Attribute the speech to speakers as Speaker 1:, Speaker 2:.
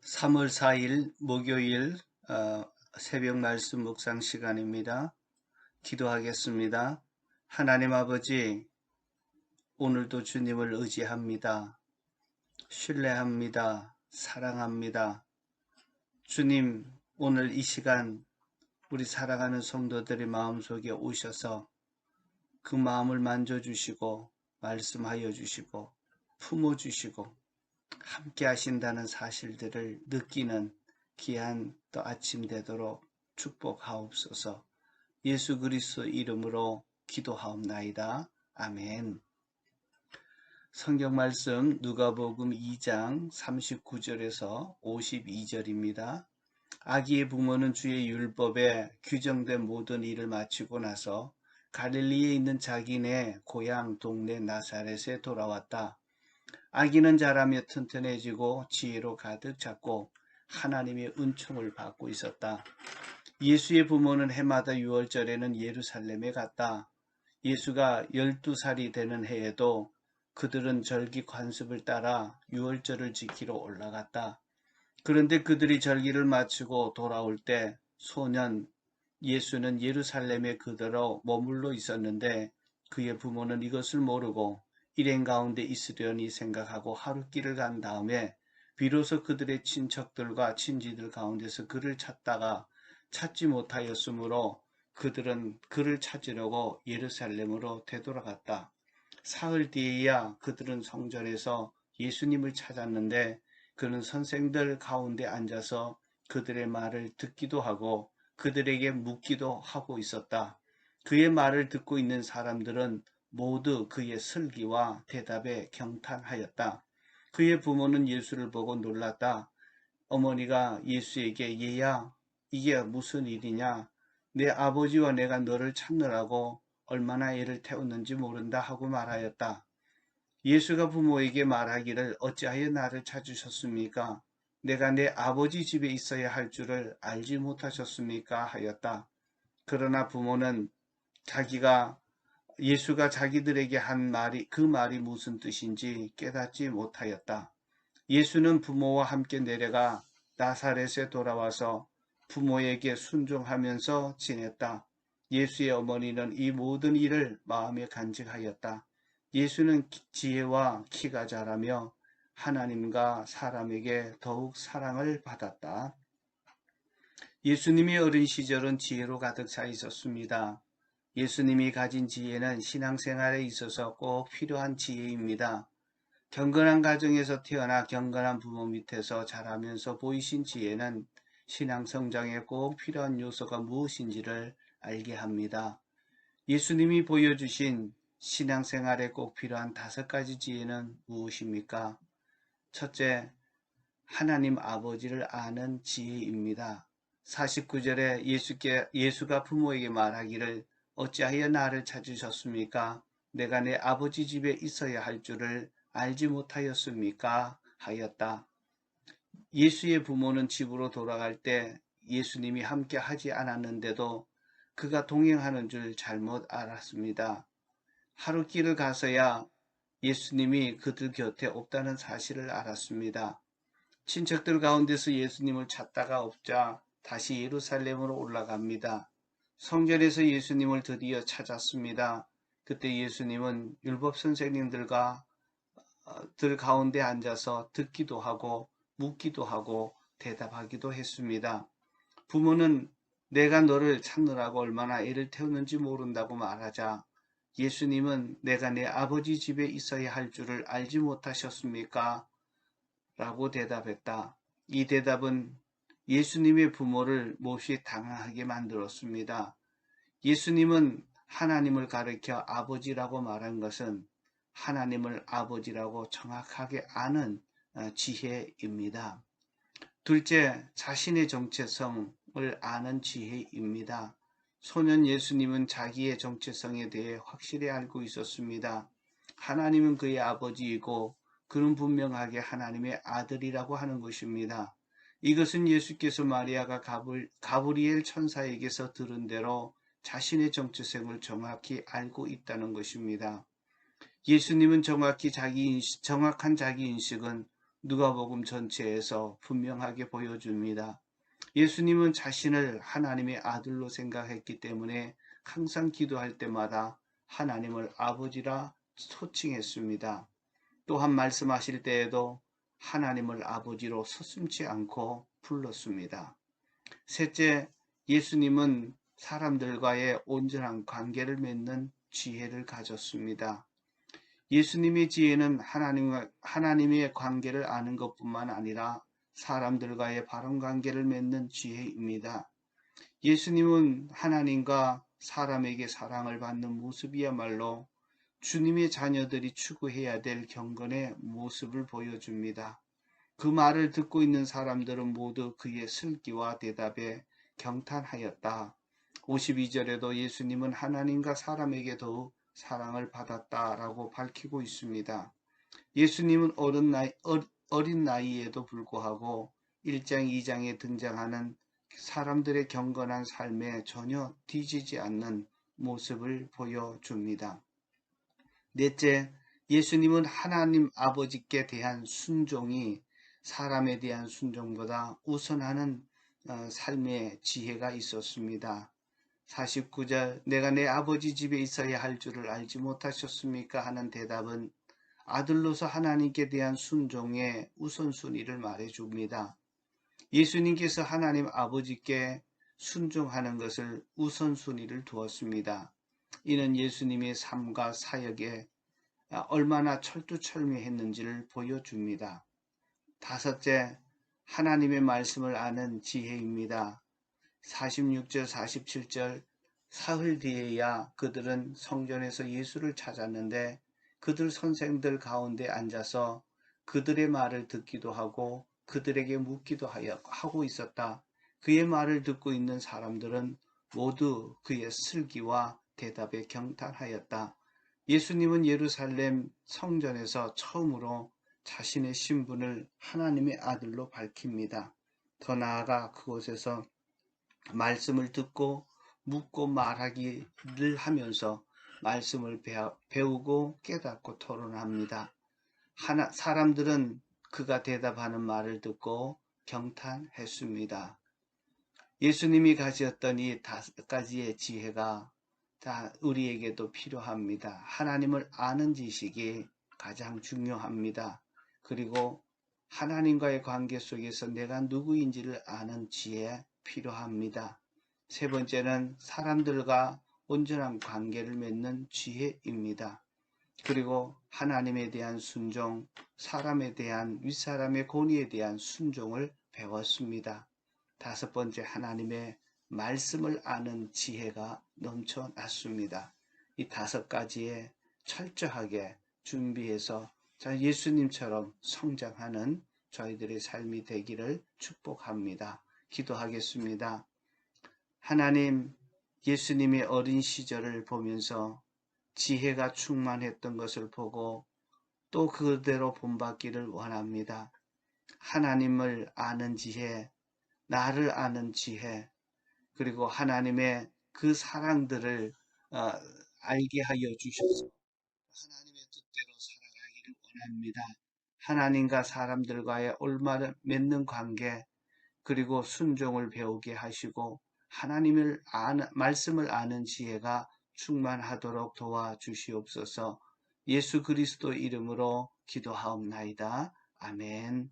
Speaker 1: 3월 4일 목요일 새벽 말씀 묵상 시간입니다. 기도하겠습니다. 하나님 아버지, 오늘도 주님을 의지합니다. 신뢰합니다. 사랑합니다. 주님, 오늘 이 시간 우리 사랑하는 성도들의 마음속에 오셔서 그 마음을 만져주시고 말씀하여 주시고 품어주시고 함께 하신다는 사실들을 느끼는 귀한 또 아침 되도록 축복하옵소서. 예수 그리스도 이름으로 기도하옵나이다. 아멘. 성경 말씀 누가복음 2장 39절에서 52절입니다. 아기의 부모는 주의 율법에 규정된 모든 일을 마치고 나서 갈릴리에 있는 자기네 고향 동네 나사렛에 돌아왔다. 아기는 자라며 튼튼해지고 지혜로 가득 찼고 하나님의 은총을 받고 있었다. 예수의 부모는 해마다 6월절에는 예루살렘에 갔다. 예수가 12살이 되는 해에도 그들은 절기 관습을 따라 6월절을 지키러 올라갔다. 그런데 그들이 절기를 마치고 돌아올 때 소년 예수는 예루살렘에 그대로 머물러 있었는데 그의 부모는 이것을 모르고 일행 가운데 있으려니 생각하고 하루 길을 간 다음에 비로소 그들의 친척들과 친지들 가운데서 그를 찾다가 찾지 못하였으므로 그들은 그를 찾으려고 예루살렘으로 되돌아갔다. 사흘 뒤에야 그들은 성전에서 예수님을 찾았는데 그는 선생들 가운데 앉아서 그들의 말을 듣기도 하고 그들에게 묻기도 하고 있었다. 그의 말을 듣고 있는 사람들은 모두 그의 슬기와 대답에 경탄하였다. 그의 부모는 예수를 보고 놀랐다. 어머니가 예수에게 얘야, 이게 무슨 일이냐? 내 아버지와 내가 너를 찾느라고 얼마나 애를 태웠는지 모른다 하고 말하였다. 예수가 부모에게 말하기를 어찌하여 나를 찾으셨습니까? 내가 내 아버지 집에 있어야 할 줄을 알지 못하셨습니까? 하였다. 그러나 부모는 예수가 자기들에게 한 말이 그 말이 무슨 뜻인지 깨닫지 못하였다. 예수는 부모와 함께 내려가 나사렛에 돌아와서 부모에게 순종하면서 지냈다. 예수의 어머니는 이 모든 일을 마음에 간직하였다. 예수는 지혜와 키가 자라며 하나님과 사람에게 더욱 사랑을 받았다. 예수님의 어린 시절은 지혜로 가득 차 있었습니다. 예수님이 가진 지혜는 신앙생활에 있어서 꼭 필요한 지혜입니다. 경건한 가정에서 태어나 경건한 부모 밑에서 자라면서 보이신 지혜는 신앙 성장에 꼭 필요한 요소가 무엇인지를 알게 합니다. 예수님이 보여주신 신앙생활에 꼭 필요한 5가지 지혜는 무엇입니까? 첫째, 하나님 아버지를 아는 지혜입니다. 49절에 예수가 부모에게 말하기를 어찌하여 나를 찾으셨습니까? 내가 내 아버지 집에 있어야 할 줄을 알지 못하였습니까? 하였다. 예수의 부모는 집으로 돌아갈 때 예수님이 함께 하지 않았는데도 그가 동행하는 줄 잘못 알았습니다. 하루 길을 가서야 예수님이 그들 곁에 없다는 사실을 알았습니다. 친척들 가운데서 예수님을 찾다가 없자 다시 예루살렘으로 올라갑니다. 성전에서 예수님을 드디어 찾았습니다. 그때 예수님은 율법 선생님들과 들 가운데 앉아서 듣기도 하고 묻기도 하고 대답하기도 했습니다. 부모는 내가 너를 찾느라고 얼마나 애를 태우는지 모른다고 말하자 예수님은 내가 내 아버지 집에 있어야 할 줄을 알지 못하셨습니까? 라고 대답했다. 이 대답은 예수님의 부모를 몹시 당황하게 만들었습니다. 예수님은 하나님을 가리켜 아버지라고 말한 것은 하나님을 아버지라고 정확하게 아는 지혜입니다. 둘째, 자신의 정체성을 아는 지혜입니다. 소년 예수님은 자기의 정체성에 대해 확실히 알고 있었습니다. 하나님은 그의 아버지이고 그는 분명하게 하나님의 아들이라고 하는 것입니다. 이것은 예수께서 마리아가 가브리엘 천사에게서 들은 대로 자신의 정체성을 정확히 알고 있다는 것입니다. 예수님은 정확한 자기 인식은 누가복음 전체에서 분명하게 보여줍니다. 예수님은 자신을 하나님의 아들로 생각했기 때문에 항상 기도할 때마다 하나님을 아버지라 호칭했습니다. 또한 말씀하실 때에도 하나님을 아버지로 서슴지 않고 불렀습니다. 셋째, 예수님은 사람들과의 온전한 관계를 맺는 지혜를 가졌습니다. 예수님의 지혜는 하나님의 관계를 아는 것뿐만 아니라 사람들과의 바른 관계를 맺는 지혜입니다. 예수님은 하나님과 사람에게 사랑을 받는 모습이야말로 주님의 자녀들이 추구해야 될 경건의 모습을 보여줍니다. 그 말을 듣고 있는 사람들은 모두 그의 슬기와 대답에 경탄하였다. 52절에도 예수님은 하나님과 사람에게 더욱 사랑을 받았다라고 밝히고 있습니다. 예수님은 어린 나이에도 불구하고 1장, 2장에 등장하는 사람들의 경건한 삶에 전혀 뒤지지 않는 모습을 보여줍니다. 넷째, 예수님은 하나님 아버지께 대한 순종이 사람에 대한 순종보다 우선하는 삶의 지혜가 있었습니다. 49절, 내가 내 아버지 집에 있어야 할 줄을 알지 못하셨습니까? 하는 대답은 아들로서 하나님께 대한 순종의 우선순위를 말해줍니다. 예수님께서 하나님 아버지께 순종하는 것을 우선순위를 두었습니다. 이는 예수님의 삶과 사역에 얼마나 철두철미했는지를 보여줍니다. 다섯째, 하나님의 말씀을 아는 지혜입니다. 46절, 47절, 사흘 뒤에야 그들은 성전에서 예수를 찾았는데 그들 선생들 가운데 앉아서 그들의 말을 듣기도 하고 그들에게 묻기도 하고 있었다. 그의 말을 듣고 있는 사람들은 모두 그의 슬기와 대답에 경탄하였다. 예수님은 예루살렘 성전에서 처음으로 자신의 신분을 하나님의 아들로 밝힙니다. 더 나아가 그곳에서 말씀을 듣고 묻고 말하기를 하면서 말씀을 배우고 깨닫고 토론합니다. 사람들은 그가 대답하는 말을 듣고 경탄했습니다. 예수님이 가지었던 이 5가지의 지혜가 다 우리에게도 필요합니다. 하나님을 아는 지식이 가장 중요합니다. 그리고 하나님과의 관계 속에서 내가 누구인지를 아는 지혜 필요합니다. 세 번째는 사람들과 온전한 관계를 맺는 지혜입니다. 그리고 하나님에 대한 순종, 사람에 대한 윗사람의 권위에 대한 순종을 배웠습니다. 다섯 번째, 하나님의 말씀을 아는 지혜가 넘쳐났습니다. 이 5가지에 철저하게 준비해서 예수님처럼 성장하는 저희들의 삶이 되기를 축복합니다. 기도하겠습니다. 하나님, 예수님의 어린 시절을 보면서 지혜가 충만했던 것을 보고 또 그대로 본받기를 원합니다. 하나님을 아는 지혜, 나를 아는 지혜, 그리고 하나님의 그 사랑들을 알게 하여 주셔서 하나님의 뜻대로 살아가기를 원합니다. 하나님과 사람들과의 올바른 맺는 관계, 그리고 순종을 배우게 하시고 하나님을 말씀을 아는 지혜가 충만하도록 도와주시옵소서. 예수 그리스도 이름으로 기도하옵나이다. 아멘.